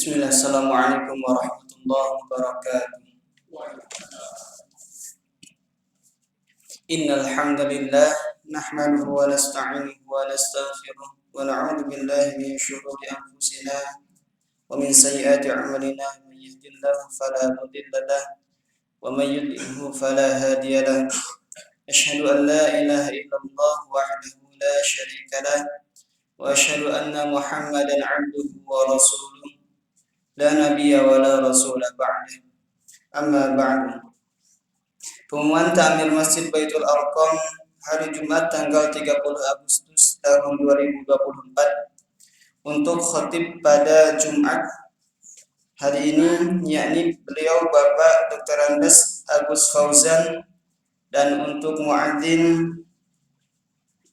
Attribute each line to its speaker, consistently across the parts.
Speaker 1: Bismillah, Assalamualaikum warahmatullahi wabarakatuh. Innal hamdalillah nahmaduhu wa nasta'inuhu wa nastaghfiruh wa na'udzu billahi min shururi anfusina wa min sayyiati a'malina. Man yahdihillahu fala mudilla lahu wa man yudlilhu fala hadiya lahu. Asyhadu an la ilaha illallah wahdahu la syarika lahu wa asyhadu anna Muhammadan 'abduhu wa rasuluh. La nabiyya wa la rasula ba'da. Amma ba'du. Pengumuman Ta'mir Masjid Baitul Arqam hari Jumat tanggal 30 Agustus tahun 2024 untuk khatib pada Jumat hari ini, yakni beliau Bapak Dr. Andes Agus Fauzan, dan untuk muadzin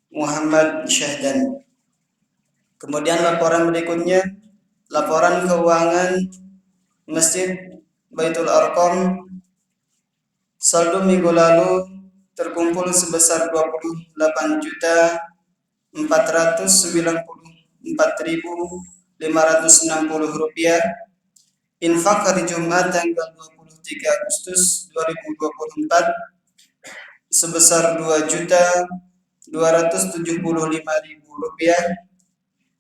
Speaker 1: Muhammad Syahdan. Kemudian laporan berikutnya, laporan keuangan Masjid Baitul Arqam saldo minggu lalu terkumpul sebesar 28.494.560 rupiah. Infak hari Jumat tanggal 23 Agustus 2024 sebesar 2.275.000 rupiah.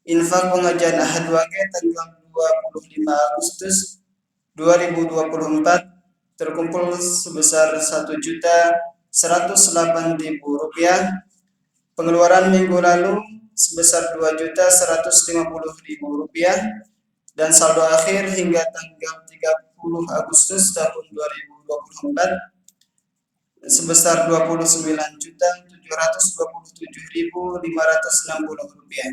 Speaker 1: Infak pengajian Ahad Wage tanggal 25 Agustus 2024 terkumpul sebesar 1.108.000 rupiah. Pengeluaran minggu lalu sebesar 2.150.000 rupiah, dan saldo akhir hingga tanggal 30 Agustus tahun 2024 sebesar 29.727.560 rupiah.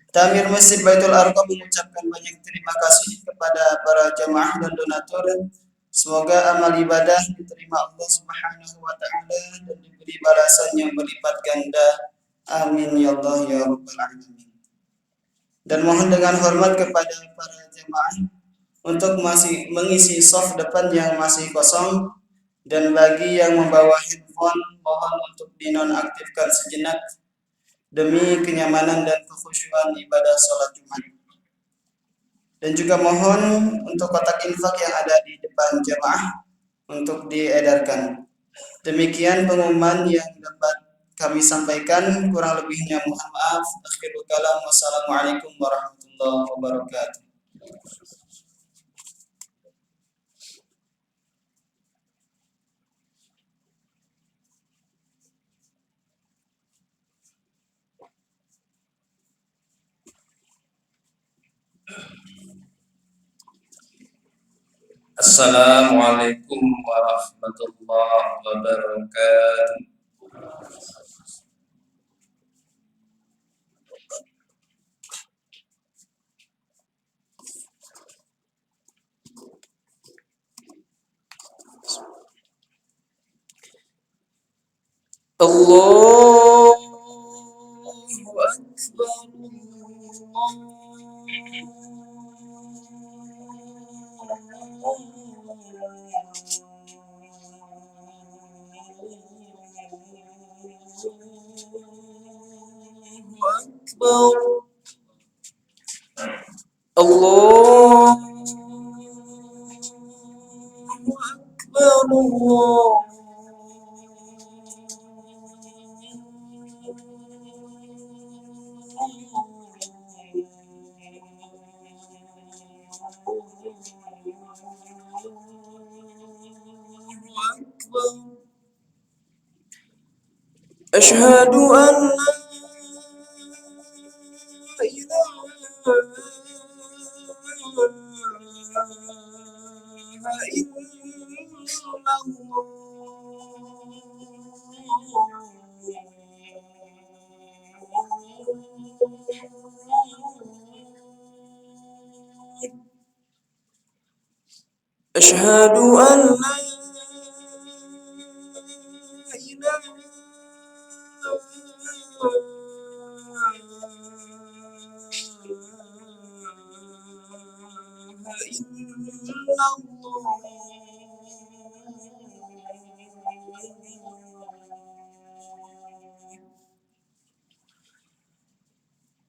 Speaker 1: Ta'mir Masjid Baitul Arqam mengucapkan banyak terima kasih kepada para jamaah dan donatur. Semoga amal ibadah diterima Allah Subhanahu wa taala dan diberi balasan yang berlipat ganda. Amin ya Allah ya rabbal alamin. Dan mohon dengan hormat kepada para jamaah untuk masih mengisi saf depan yang masih kosong, dan bagi yang membawa handphone mohon untuk dinonaktifkan sejenak demi kenyamanan dan kekhusyuan ibadah sholat Jumat. Dan juga mohon untuk kotak infak yang ada di depan jamaah untuk diedarkan. Demikian pengumuman yang dapat kami sampaikan, kurang lebihnya mohon maaf. Akhirul kalam, wassalamualaikum warahmatullahi wabarakatuh.
Speaker 2: Assalamualaikum warahmatullahi wabarakatuh. Allahu Akbar. Allahu Akbar. أشهد أن لا إله إلا الله. أشهد أن لا إله إلا الله.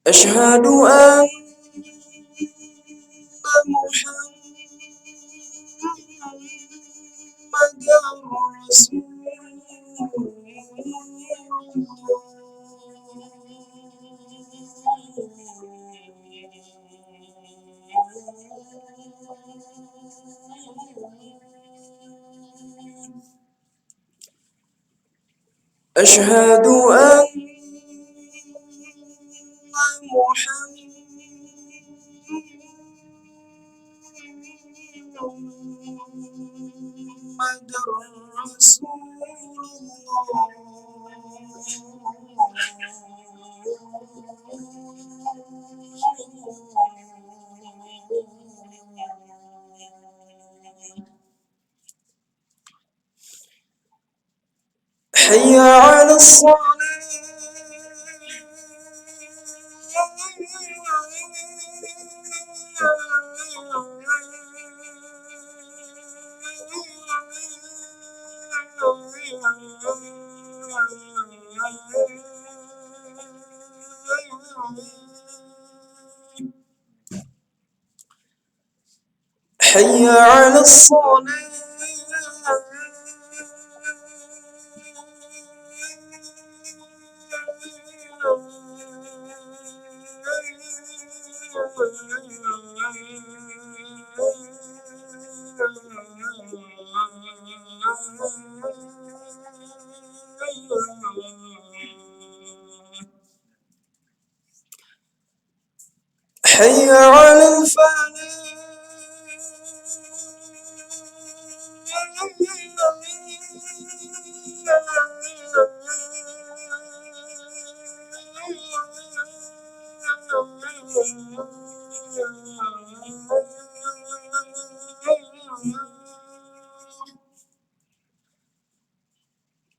Speaker 2: أشهد أن أشهد أن محمدًا رسول الله. حي على الصلاة. حي على الصلاة. حي على الفلاح.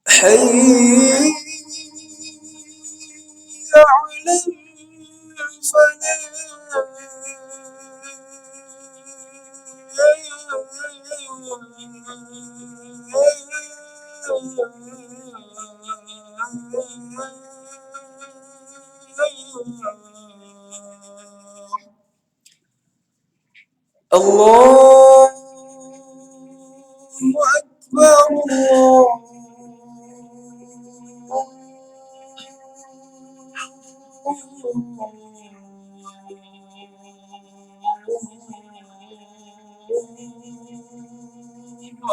Speaker 2: حي على الله أكبر. الله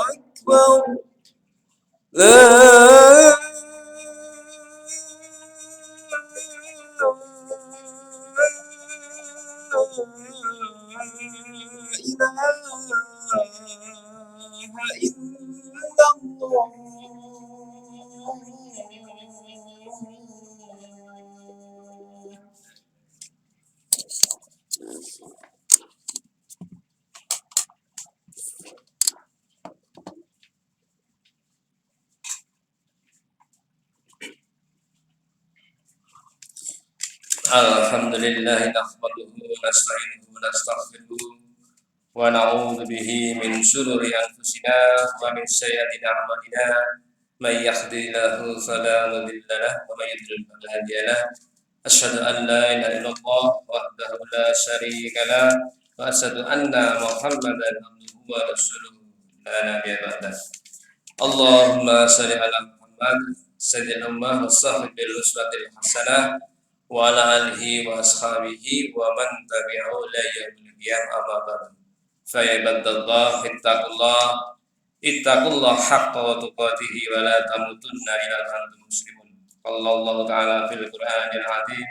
Speaker 2: أكبر. لا إله إلا الله.
Speaker 3: Alhamdulillah nahmaduhu wa nasta'inuhu wa nastaghfiruh wa na'udzu bihi min shururi anfusina wa min sayyiati a'malina may yahdihillahu fala mudilla lahu wa may yudlil fala hadiya lahu asyhadu an la ilaha illallah wahdahu la syarika lahu wa asyhadu anna muhammadan abduhu wa rasuluhu la nabiyya ba'dah. Allahumma shalli ala Muhammad sayyidil ummah wa sahbihi uswatil hasanah wa ala alihi wa ashabihi wa man tabi'ahu la yaumil qiyamah amma ba'du. Fa ya ibadallah ittaqullah haqqa wa tuqatih wa la tamutunna illa wa antum muslimun. Qala ta'ala fil Qur'anil azim.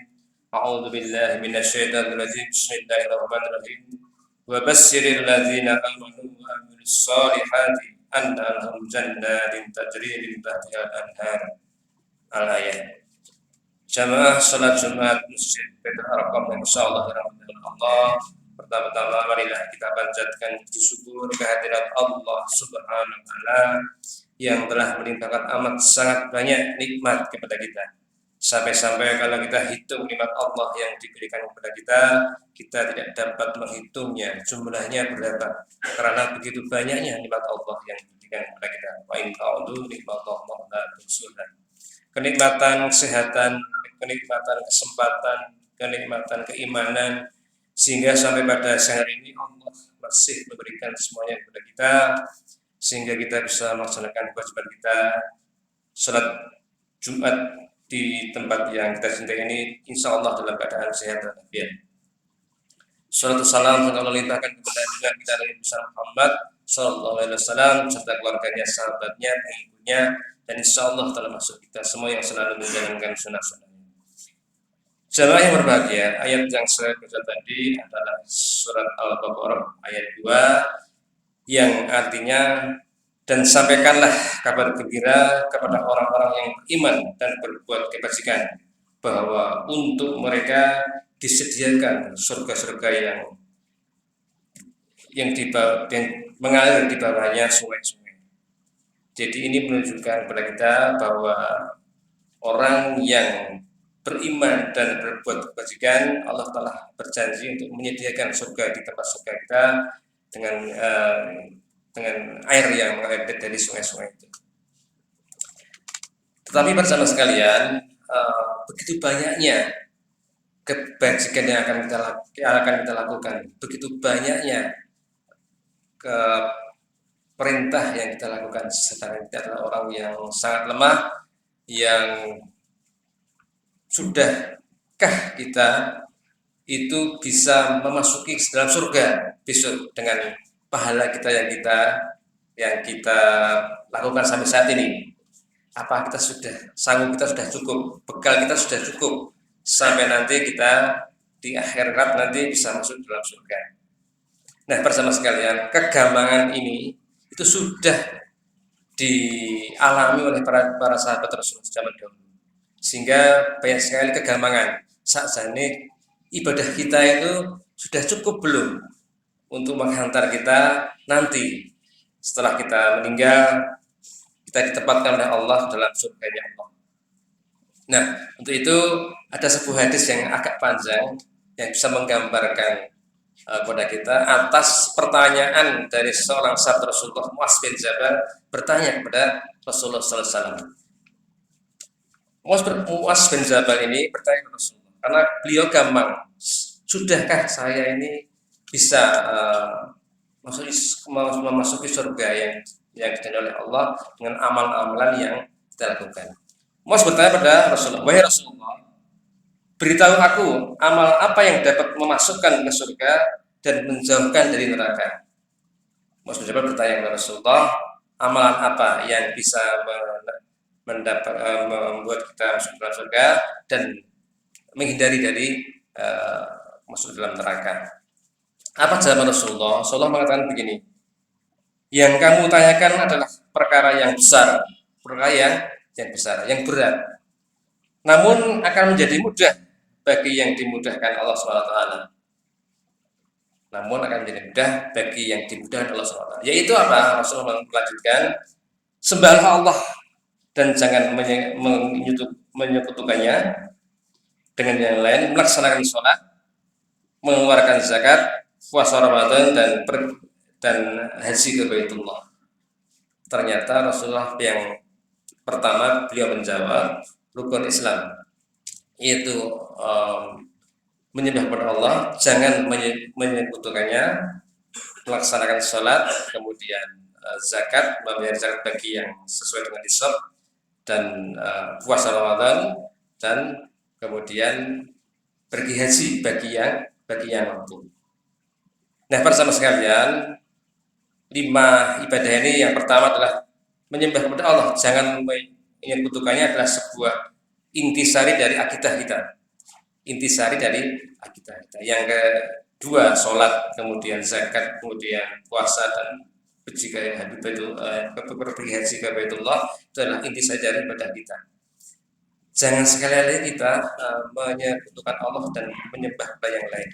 Speaker 3: A'udzu billahi minasy syaithanir rajim. Bismillahirrahmanirrahim. Wa basyiril ladzina amanu wa amilus solihati anna lahum jannatin tajri min tahtiha al-anhar. Al-ayat. Jamaah salat Jumat Masjid Baitul Arqam insyaallah rahmatullah Allah. Pertama-tama marilah kita panjatkan puji syukur kehadirat Allah Subhanahu wa taala yang telah melimpahkan amat sangat banyak nikmat kepada kita. Sampai-sampai kalau kita hitung nikmat Allah yang diberikan kepada kita tidak dapat menghitungnya jumlahnya berapa karena begitu banyaknya nikmat Allah yang diberikan kepada kita. Wa in ta'udu nikmatallahi la tuhsuha. Kenikmatan kesehatan, kenikmatan kesempatan, kenikmatan keimanan, sehingga sampai pada siang hari ini Allah masih memberikan semuanya kepada kita, sehingga kita bisa melaksanakan kewajiban kita salat Jumat di tempat yang kita cintai ini, insya Allah dalam keadaan sehat dan walafiat. Salatu salam semoga Allah limpahkan kepada junjungan kita Nabi Muhammad Sallallahu Alaihi Wasallam serta keluarganya, sahabatnya, pengikutnya, dan insya Allah telah masuk kita semua yang selalu menjalankan sunnah-sunnahnya. Jamaah yang berbahagia, ayat yang saya baca tadi adalah surat Al-Baqarah ayat 2 yang artinya, dan sampaikanlah kabar gembira kepada orang-orang yang beriman dan berbuat kebajikan bahwa untuk mereka disediakan surga-surga yang mengalir di bawahnya sungai-sungai. Jadi ini menunjukkan kepada kita bahwa orang yang beriman dan berbuat kebajikan, Allah telah berjanji untuk menyediakan surga di tempat surga kita dengan air yang mengalir dari sungai-sungai itu. Tetapi bersama sekalian, begitu banyaknya kebajikan yang akan kita lakukan, begitu banyaknya perintah yang kita lakukan, sedangkan kita adalah orang yang sangat lemah, yang sudahkah kita itu bisa memasuki dalam surga besok dengan pahala kita yang kita lakukan sampai saat ini? Apa kita sanggup, kita sudah cukup, bekal kita sudah cukup sampai nanti kita di akhirat nanti bisa masuk dalam surga? Nah, bersama sekalian, kegampangan ini itu sudah dialami oleh para sahabat Rasulullah zaman dahulu, sehingga banyak sekali kegampangan. Sakjane ibadah kita itu sudah cukup belum untuk menghantar kita nanti setelah kita meninggal, kita ditempatkan oleh Allah dalam surganya Allah. Nah, untuk itu ada sebuah hadis yang agak panjang yang bisa menggambarkan kepada kita atas pertanyaan dari seorang sahabat Rasulullah, Muaz bin Jabal, bertanya kepada Rasulullah SAW. Muaz bin Jabal ini bertanya kepada Rasulullah karena beliau gampang, sudahkah saya ini bisa memasuki surga yang dijanji oleh Allah dengan amal-amalan yang kita lakukan? Muaz bertanya pada Rasulullah, wahai Rasulullah, beritahu aku amal apa yang dapat memasukkan ke surga dan menjauhkan dari neraka. Muaz bin Jabal bertanya kepada Rasulullah, amalan apa yang bisa membuat kita masuk dalam surga dan menghindari dari masuk dalam neraka? Apa jawaban Rasulullah? Rasulullah mengatakan begini, yang kamu tanyakan adalah perkara yang besar, perkara yang besar, yang berat, namun akan menjadi mudah bagi yang dimudahkan Allah SWT. Namun akan menjadi mudah bagi yang dimudahkan Allah SWT. Yaitu apa? Rasulullah melanjutkan, sembahlah Allah dan jangan menyekutukannya dengan yang lain, melaksanakan sholat, mengeluarkan zakat, puasa Ramadan, dan haji ke Baitullah. Ternyata Rasulullah yang pertama beliau menjawab rukun Islam, yaitu menyembah kepada Allah, jangan menyekutukannya, melaksanakan sholat, kemudian zakat, membayar zakat bagi yang sesuai dengan nisab, dan puasa Ramadan, dan kemudian pergi haji bagi yang mampu. Nah, bersama sekalian, 5 ibadah ini yang pertama adalah menyembah kepada Allah, jangan menyekutukannya, adalah sebuah intisari dari akidah kita. Intisari dari akidah kita. Yang kedua, sholat, kemudian zakat, kemudian puasa, dan pergi haji ke Baitullah, itu adalah intisari dari ibadah kita. Jangan sekali-kali kita menyekutukan Allah dan menyembah kepada yang lain.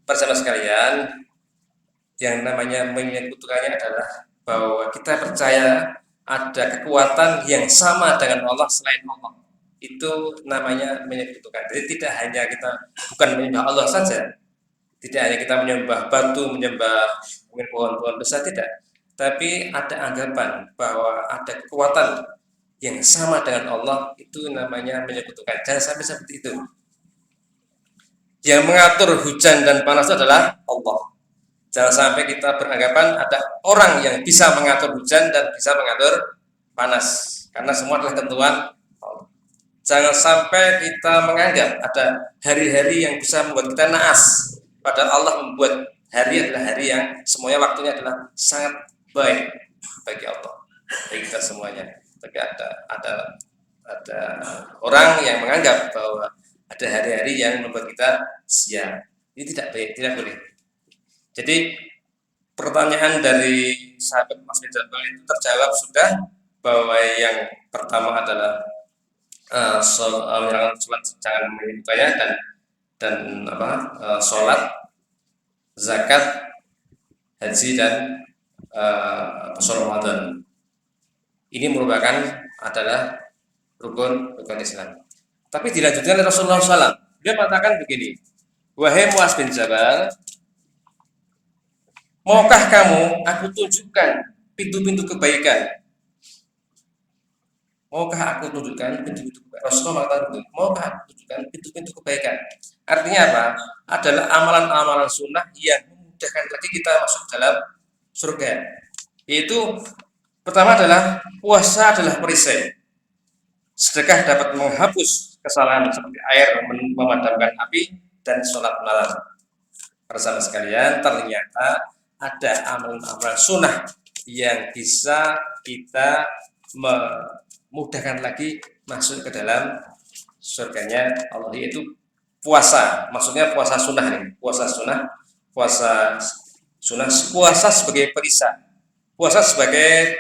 Speaker 3: Bersama sekalian, yang namanya menyekutukannya adalah bahwa kita percaya ada kekuatan yang sama dengan Allah selain Allah. Itu namanya menyekutukan. Jadi tidak hanya kita bukan menyembah Allah saja, tidak hanya kita menyembah batu, menyembah mungkin pohon-pohon besar, tidak. Tapi ada anggapan bahwa ada kekuatan yang sama dengan Allah, itu namanya menyekutukan. Jangan sampai seperti itu. Yang mengatur hujan dan panas itu adalah Allah. Jangan sampai kita beranggapan ada orang yang bisa mengatur hujan dan bisa mengatur panas, karena semua adalah ketentuan Allah. Jangan sampai kita menganggap ada hari-hari yang bisa membuat kita naas, padahal Allah membuat hari adalah hari yang semuanya waktunya adalah sangat baik bagi Allah, bagi kita semuanya. Tapi ada orang yang menganggap bahwa ada hari-hari yang membuat kita siang. Ini tidak baik, tidak boleh. Jadi pertanyaan dari sahabat Mas bin Jabal itu terjawab sudah, bahwa yang pertama adalah sholat jangan menghitungnya, dan sholat, zakat, haji, dan puasa Ramadan. Ini merupakan adalah rukun Islam. Tapi dilanjutkan oleh Rasulullah SAW. Dia mengatakan begini, wahai Muaz bin Jabal, maukah kamu aku tunjukkan pintu-pintu kebaikan? Maukah aku tunjukkan pintu-pintu kebaikan? Rasulullah mengatakan, maukah aku tunjukkan pintu-pintu kebaikan? Artinya apa? Adalah amalan-amalan sunnah yang memudahkan lagi kita masuk dalam surga. Yaitu pertama adalah puasa adalah perisai. Sedekah dapat menghapus kesalahan seperti air memadamkan api, dan sholat malam. Bersama sekalian, ternyata ada amalan-amalan sunnah yang bisa kita memudahkan lagi masuk ke dalam surganya Allah, yaitu puasa. Maksudnya puasa sunnah nih, puasa sebagai perisai, puasa sebagai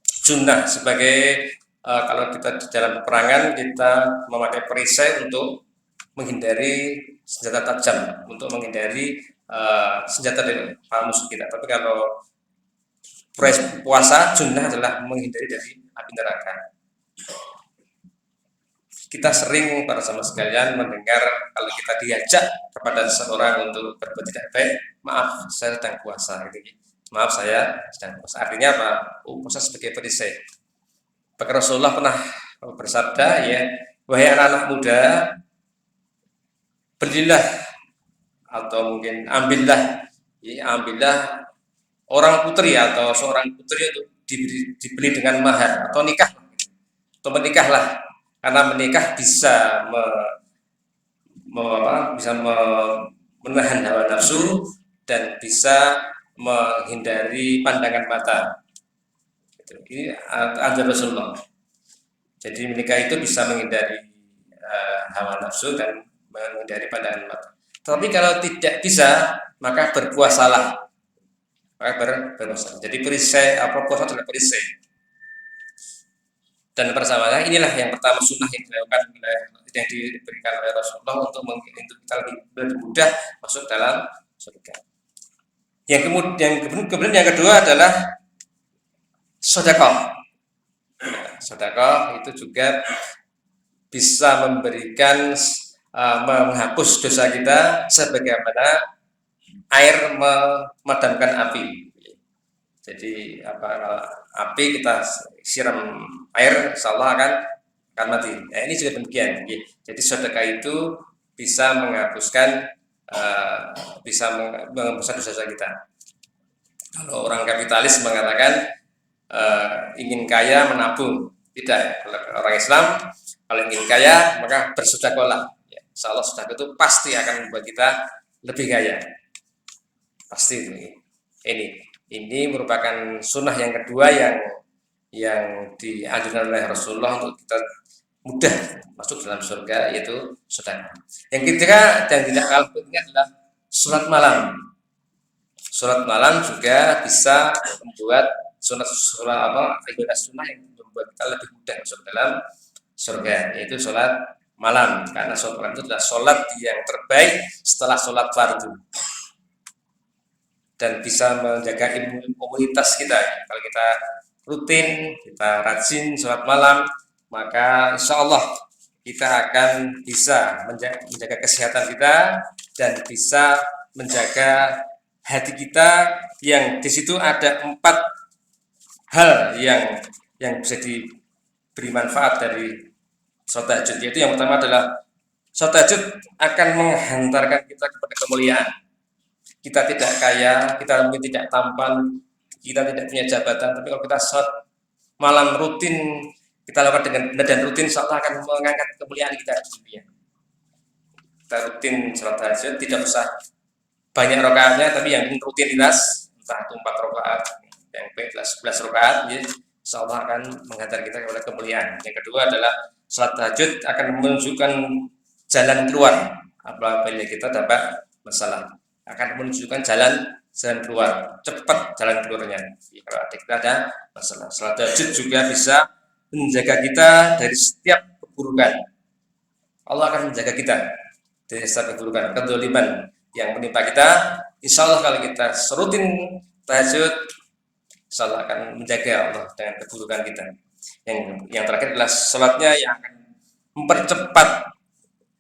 Speaker 3: sunnah, sebagai kalau kita di dalam peperangan kita memakai perisai untuk menghindari senjata tajam, untuk menghindari senjata dari musuh kita. Tapi kalau puasa sunnah adalah menghindari dari api neraka. Kita sering para sama sekalian mendengar kalau kita diajak kepada seseorang untuk berbuat tidak baik, maaf saya sedang puasa, gitu. Maaf saya sedang puasa. Artinya apa? Puasa sebagai perisai. Bahkan Rasulullah pernah bersabda, ya, wahai anak-anak muda, belilah atau mungkin ambillah orang putri atau seorang putri untuk dibeli dengan mahar, atau menikahlah, karena menikah bisa menahan hawa nafsu dan bisa menghindari pandangan mata. Ini anjuran Rasulullah. Jadi menikah itu bisa menghindari hawa nafsu dan menghindari pandangan mata. Tapi kalau tidak bisa, maka berpuasalah. Jadi perisai, puasa adalah perisai. Dan bersamanya inilah yang pertama sunnah yang dilakukan yang diberikan oleh Rasulullah untuk kita lebih mudah masuk dalam surga. Yang kemudian yang kedua adalah sedekah. Sedekah itu juga bisa memberikan menghapus dosa kita sebagaimana air memadamkan api. Jadi api kita siram air, insyaallah akan mati. Ini juga demikian. Jadi sedekah itu bisa menghapuskan dosa kita. Kalau orang kapitalis mengatakan ingin kaya menabung, tidak. Kalau orang Islam kalau ingin kaya maka bersedekahlah. Ya, insyaallah sedekah itu pasti akan membuat kita lebih kaya. Pasti ini merupakan sunnah yang kedua yang dianjurkan oleh Rasulullah untuk kita mudah masuk dalam surga, yaitu sedekah. Yang ketiga dan tidak kalah pentingnya adalah sholat malam. Sholat malam juga bisa membuat ibadah sunnah yang membuat kita lebih mudah masuk dalam surga, yaitu sholat malam. Karena sholat malam itu adalah sholat yang terbaik setelah sholat fardu dan bisa menjaga imunitas kita. Kalau kita rutin, kita rajin sholat malam, maka insya Allah kita akan bisa menjaga kesehatan kita dan bisa menjaga hati kita, yang di situ ada 4 hal yang bisa diberi manfaat dari sholat tahajud. Yaitu yang pertama adalah Salat tahajud akan menghantarkan kita kepada kemuliaan. Kita tidak kaya, kita mungkin tidak tampan, kita tidak punya jabatan, tapi kalau kita salat malam rutin kita lakukan dengan benar dan rutin, insyaallah akan mengangkat kemuliaan kita di dunia. Kita rutin salat tahajud, tidak usah banyak rakaatnya, tapi yang rutinitas, entah itu 4 rakaat, yang baik 11 rakaat, ya, insyaallah akan menghantar kita kepada kemuliaan. Yang kedua adalah salat tahajud akan menunjukkan jalan keluar apabila kita dapat masalah, akan menunjukkan jalan keluar, cepat jalan keluarnya. Ya, kalau kita ada masalah, salat tahajud juga bisa menjaga kita dari setiap keburukan. Allah akan menjaga kita dari setiap keburukan, kedzaliman yang menimpa kita. Insya Allah kalau kita serutin tahajud, insya Allah akan menjaga Allah dengan keburukan kita. Yang terakhir adalah salatnya yang akan mempercepat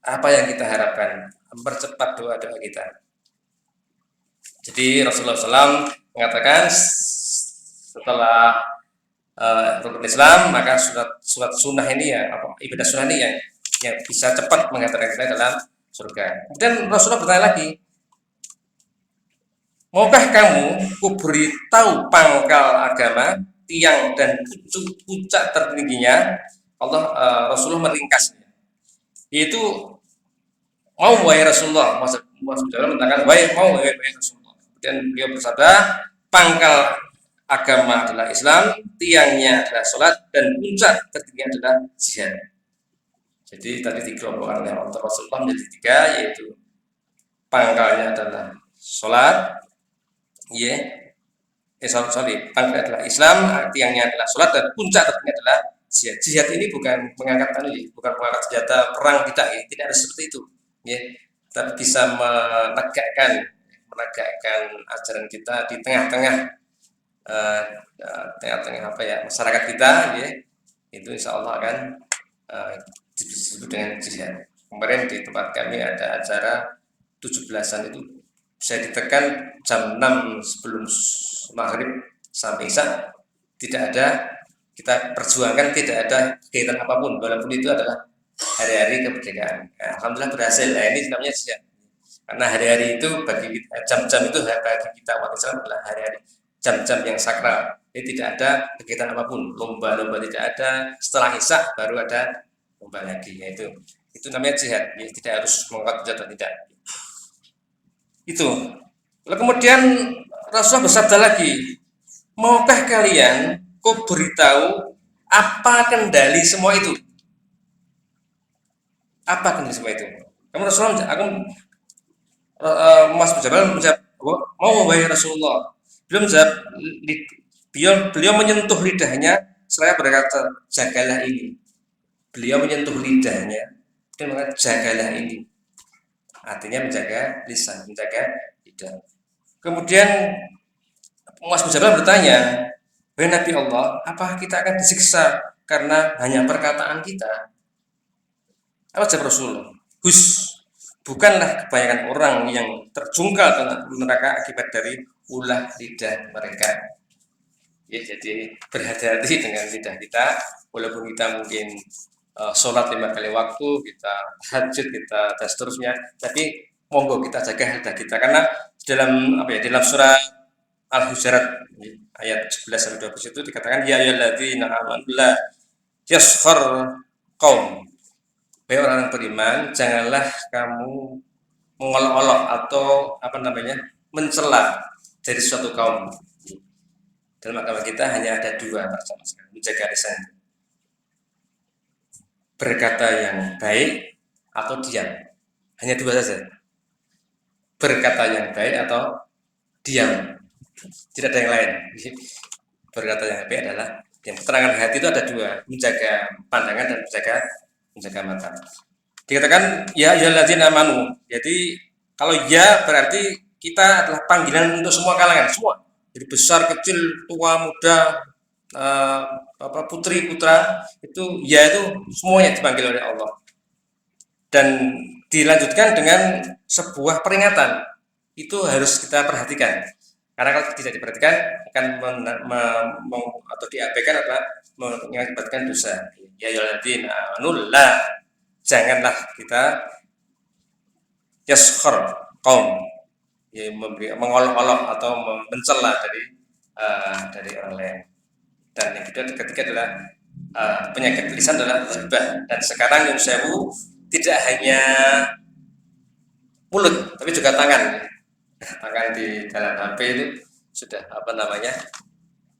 Speaker 3: apa yang kita harapkan, mempercepat doa-doa kita. Jadi Rasulullah SAW mengatakan setelah rukun Islam, maka surat sunnah ini ya, ibadah sunnah ini yang bisa cepat mengantarkan kita dalam surga. Dan Rasulullah bertanya lagi, maukah kamu kuberitahu pangkal agama, tiang dan puncak tertingginya? Rasulullah meringkasnya, yaitu mau wahai Rasulullah. Rasulullah mengatakan wahai Rasulullah. Dan beliau bersabda, pangkal agama adalah Islam, tiangnya adalah sholat, dan puncak tertingginya adalah jihad. Jadi tadi dikelompokkan oleh Rasulullah menjadi 3, yaitu pangkalnya adalah sholat, pangkalnya adalah Islam, tiangnya adalah sholat, dan puncak tertingginya adalah jihad. Jihad ini bukan mengangkat senjata perang, tidak ada seperti itu, tapi bisa menegakkan ajaran kita di tengah-tengah masyarakat kita, itu insya Allah akan disebut dengan jihad. Kemarin di tempat kami ada acara 17-an, itu saya ditekan jam 6 sebelum maghrib sampai isya, tidak ada, kita perjuangkan tidak ada kegiatan apapun, walaupun itu adalah hari-hari kemerdekaan. Alhamdulillah berhasil. Nah, ini namanya jihad. Karena hari-hari itu bagi jam-jam itu bagi kita umat Islam adalah hari-hari jam-jam yang sakral. Jadi tidak ada kegiatan apapun, lomba-lomba tidak ada. Setelah isya baru ada lomba lagi. Itu namanya jihad. Ya, tidak harus mengangkat senjata, tidak. Itu. Lalu kemudian Rasulullah bersabda lagi, maukah kalian ku beritahu apa kendali semua itu? Apa kendali semua itu? Kamu Rasulullah, Mas Jabal menjawab, mau wahai Rasulullah. Beliau menyentuh lidahnya, saya berkata, jagalah ini. Beliau menyentuh lidahnya dan mengatakan, jagalah ini. Artinya menjaga lisan, menjaga lidah. Kemudian Mas Jabal bertanya, wahai Nabi Allah, apakah kita akan disiksa karena hanya perkataan kita? Apa jawab Rasulullah? Bukanlah kebanyakan orang yang terjungkal ke neraka akibat dari ulah lidah mereka. Ya, jadi berhati-hati dengan lidah kita, walaupun kita mungkin sholat 5 kali waktu, kita tahajud, kita dan seterusnya, tapi monggo kita jaga lidah kita, karena dalam surah Al-Hujurat ayat 11-12 itu dikatakan, ya ayyuhalladzina amanu la yaskhar qaum. Wahai orang beriman, janganlah kamu mengolok-olok atau mencela dari suatu kaum. Dalam agama kita hanya ada 2 menjaga lisan, berkata yang baik atau diam. Hanya 2 saja, berkata yang baik atau diam, tidak ada yang lain. Berkata yang baik adalah yang keterangan hati, itu ada 2, menjaga pandangan dan menjaga mata. Dikatakan ya ayyuhalladzina amanu. Jadi kalau ya berarti kita adalah panggilan untuk semua kalangan, semua. Jadi besar, kecil, tua, muda, putri, putra, itu semuanya dipanggil oleh Allah. Dan dilanjutkan dengan sebuah peringatan. Itu harus kita perhatikan. Karena kalau tidak diperhatikan akan atau diabaikan adalah mengakibatkan dosa. Ya ayyuhalladzina amanu, janganlah kita yaskhar kaum, ya, mengolok-olok atau mencela dari orang lain. Dan yang ketiga adalah penyakit lisan adalah ghibah. Dan sekarang yang sewu tidak hanya mulut tapi juga tangan. Tangan di dalam HP itu sudah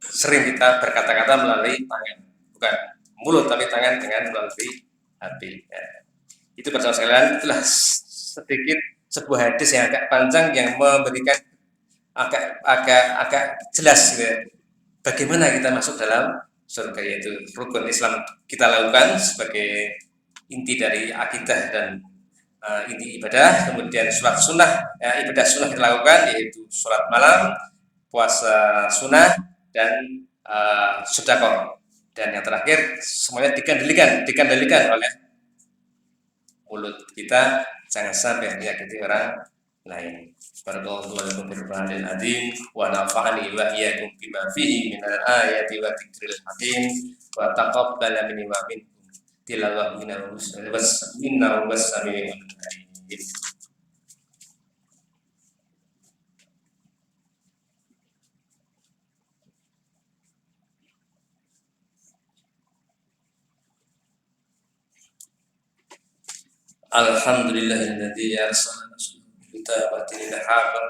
Speaker 3: sering kita berkata-kata melalui tangan, bukan mulut tapi tangan dengan melalui HP. Ya. Itu bersama sekalian itulah sedikit sebuah hadis yang agak panjang yang memberikan agak jelas gitu ya, bagaimana kita masuk dalam surga, yaitu rukun Islam kita lakukan sebagai inti dari akidah dan inti ibadah, kemudian sholat sunnah, ibadah sunnah kita lakukan yaitu sholat malam, puasa sunnah, dan sedekah. Dan yang terakhir semuanya dikendalikan oleh mulut kita, jangan sampai menyakiti orang lain. Barakallahu lakum fil Qur'anil azim wa nafa'ani wa iyyakum bima fihi minal ayati wa dzikril hakim wa taqabbala minni wa minkum tilawah innahu was-sami'ul alim. Alhamdulillahilladzi arsala rasulahu bil haqqi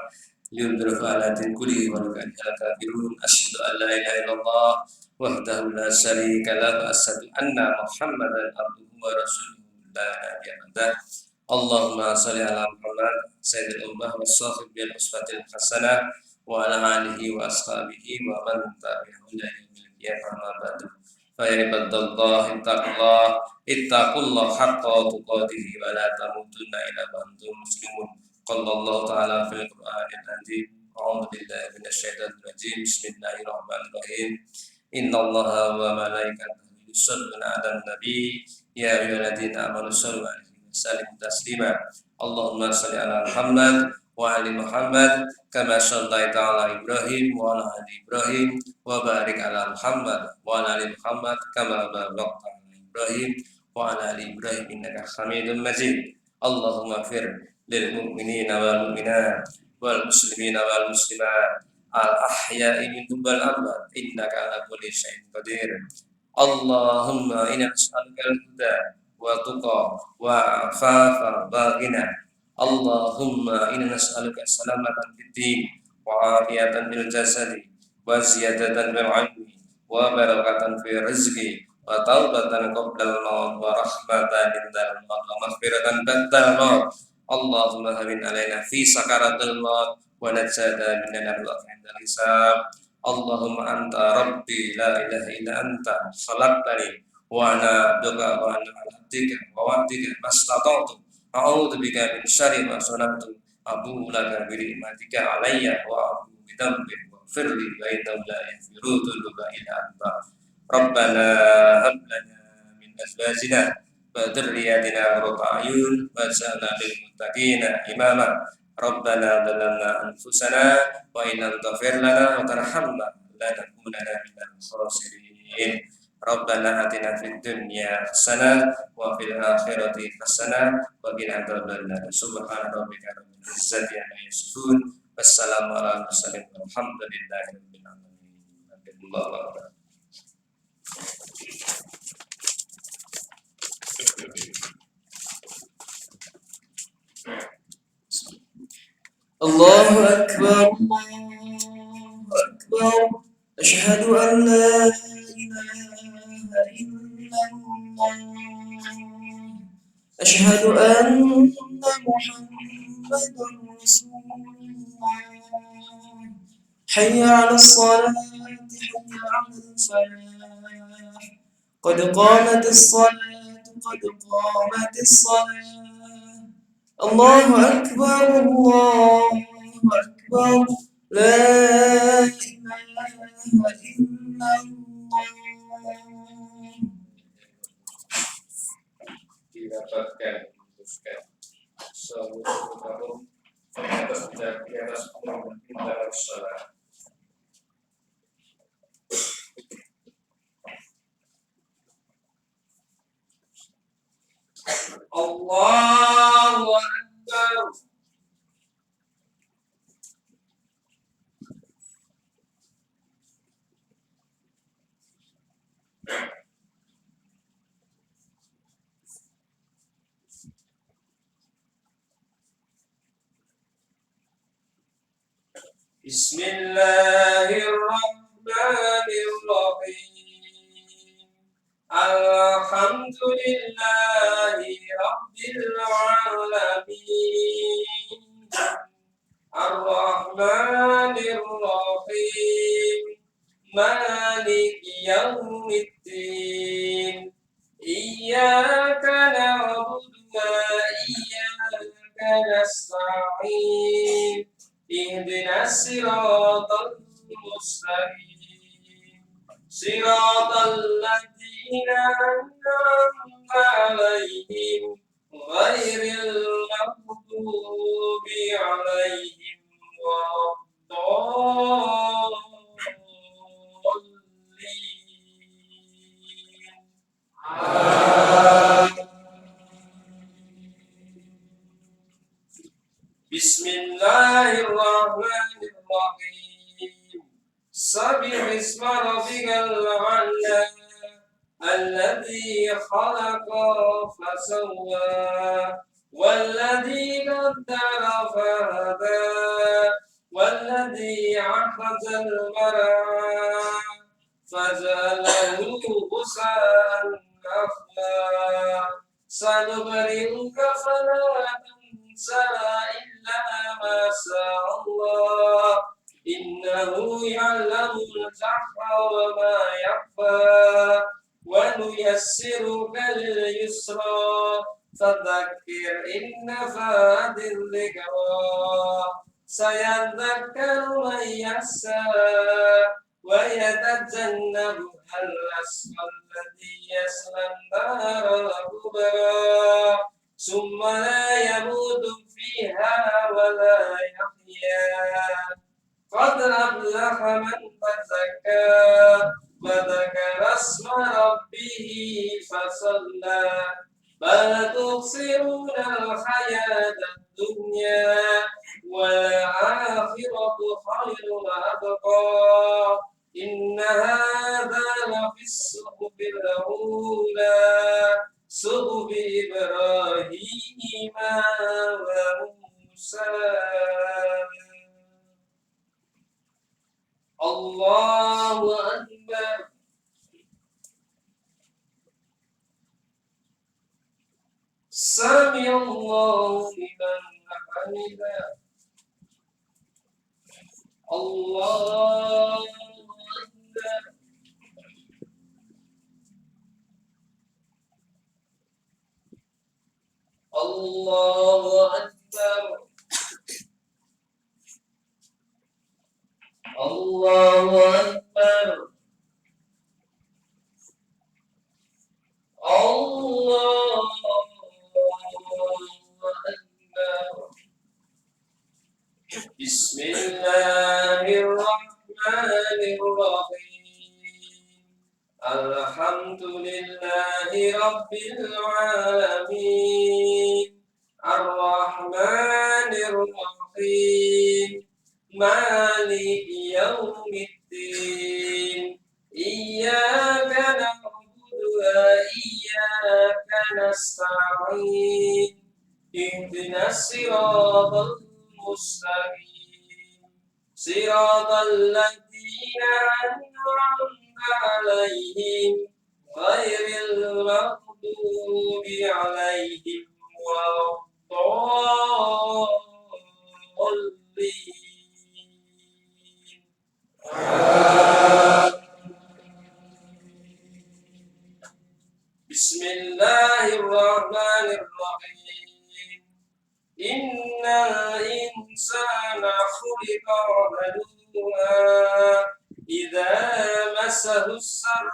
Speaker 3: liyudhhirahu 'ala dini kullihi wa law karihal kafirun. Asyhadu an la ilaha illallah wahdahu la syarika lahu wa asyhadu anna Muhammadan abduhu wa rasuluhu la nabiyya ba'dah. Allahumma shalli ala Muhammad sayyidil ummah was sahib bil uswatil hasanah wa ala alihi wa ashabihi wa man tabi'ahum ila yaumil qiyamah. Fa ya ibadallah ittaqullah haqqa tuqatih wa la tamutunna illa wa antum muslimun. Qala Allah ta'ala fil Qur'anil azim. A'udzu billahi minasyaitonir rajim. Bismillahirrahmanirrahim. Innallaha wa malaikatahu yusholluna 'alan nabi ya ayyuhalladzina amanu shallu 'alaihi wa sallimu taslima. Allahumma shalli ala Muhammad wa ali Muhammad kama shallaita ala Ibrahim wa ala ali Ibrahim wa barik ala Muhammad wa ala ali Muhammad kama barakta ala Ibrahim wa ala ali Ibrahim innaka Hamidum Majid. Allahumma fir lil mu'minina wal mu'minat wal muslimina wal muslimat al ahya'i minhum wal amwat innaka ala kulli syai'in qadir. Allahumma inna nas'aluka al-huda wa tuqa wa afafa wa ghina. Allahumma inna nas'aluka salamatan fid din wa afiyatan fil jasadi wa ziyadatan fil 'ilmi wa barakatan fil rizqi wa taubatan qabla al-maut wa rahmatan indal maut wa maghfiratan ba'dal maut. Allahumma hawin alaina fi sakaratil maut wa najjata minal arwah indal hisab. Allahumma anta rabbi la ilaha illa anta khalaqtani wa ana abduka wa ana 'abdika wa wa'dika mastata'tu. A'udzu bika min syarri ma sana'tu. Abu laka bi ni'matika 'alayya wa abu bi dhanbi waghfirli wa innahu la yaghfiru dzunuba illa anta. Rabbana hab lana min azwajina wa dzurriyyatina qurrata a'yun waj'alna lil muttaqina imama. Rabbana dhalamna anfusana wa in lam taghfir lana wa tarhamna lanakunanna minal khasirin. Rabbana atina fid dunya hasanah wa fil akhirati hasanah wa qina adzabannar. Subhana rabbika rabbil izzati amma yasifun. Wassalamu ala mursalin walhamdulillahi rabbil alamin. Allahu akbar.
Speaker 1: Allahu akbar, Allahu akbar. Asyhadu an la ilaha illallah. Asyhadu anna Muhammadar Rasulullah. Hayya 'alas salati, hayya 'alal falah. Qad qamatis salatu, qad qamatis salah. Allahu akbar, Allahu akbar. La ilaha illallah.
Speaker 3: Didapatkan teruskan seluruh tahun atas di atas pintar salat. Allahu Akbar. بسم الله الرحمن الرحيم الحمد لله رب العالمين الرحمن الرحيم مالك يوم الدين إياك نعبد وإياك نستعين اهدنا الصراط المستقيم صراط الذين أنعمت عليهم غير المغضوب عليهم ولا الضالين بسم الله الرحمن الرحيم سبح اسم ربك الأعلى الذي خلق فسوى والذي قدر فهدى والذي أخرج المرعى فجعله غثاء أحوى سنقرئك فلا تنسى إلا ما شاء الله إنه يعلم الجهر وما يخفى ونيسرك لليسرى فذكر إن نفعت الذكرى سيذكر من يخشى ويتجنبها الأشقى الذي يصلى النار الكبرى ثم لا يموت فيها ولا يحيا قد أفلح من تزكى وذكر اسم ربه فصلى بل تؤثرون الحياة الدنيا والآخرة خير وأبقى إن هذا لفي الصحف الأولى صحف إبراهيم وموسى الله أكبر سمع الله لمن حمده الله أكبر الله أكبر الله أكبر الله أكبر بسم الله الرحمن الرحيم الحمد لله رب العالمين الرحمن الرحيم مالك يوم الدين إياك نعبد وإياك نستعين اهدنا الصراط المستقيم صراط الذين أنعمت عليهم غير المغضوب عليهم ولا الضالين بسم الله الرحمن الرحيم إن الإنسان خلق هلوعا إذا مسه الشر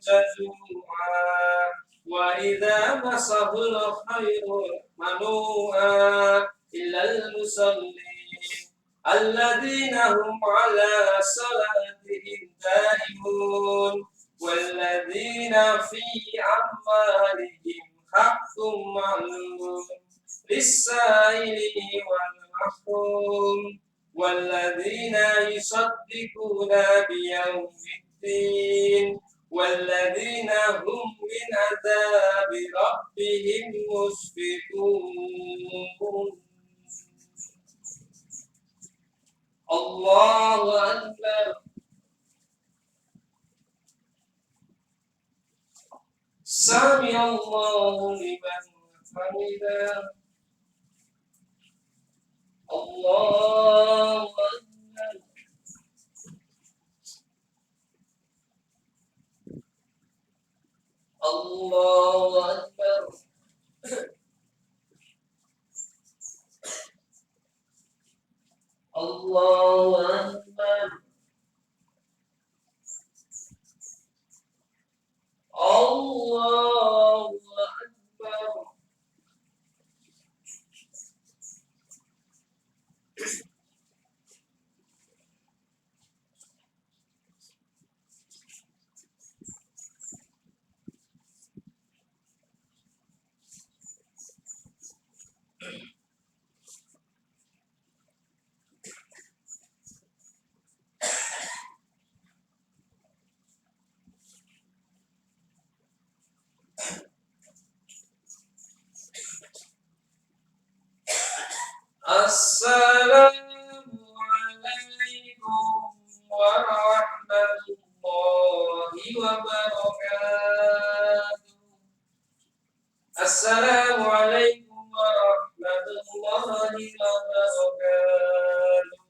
Speaker 3: جزوعا وإذا مسه الخير منوعا إلا المصلين الذين هم على صلاتهم دائمون والذين في أموالهم حق معلوم للسائل والمحروم والذين يصدقون بيوم الدين والذين هم من عذاب ربهم مشفقون Allahu Akbar. Sami Allahu liman hamidah. Allahu Akbar. Allahu Akbar. Allahu Akbar. Allahu Akbar. Assalamualaikum warahmatullahi wabarakatuh. Assalamualaikum warahmatullahi wabarakatuh.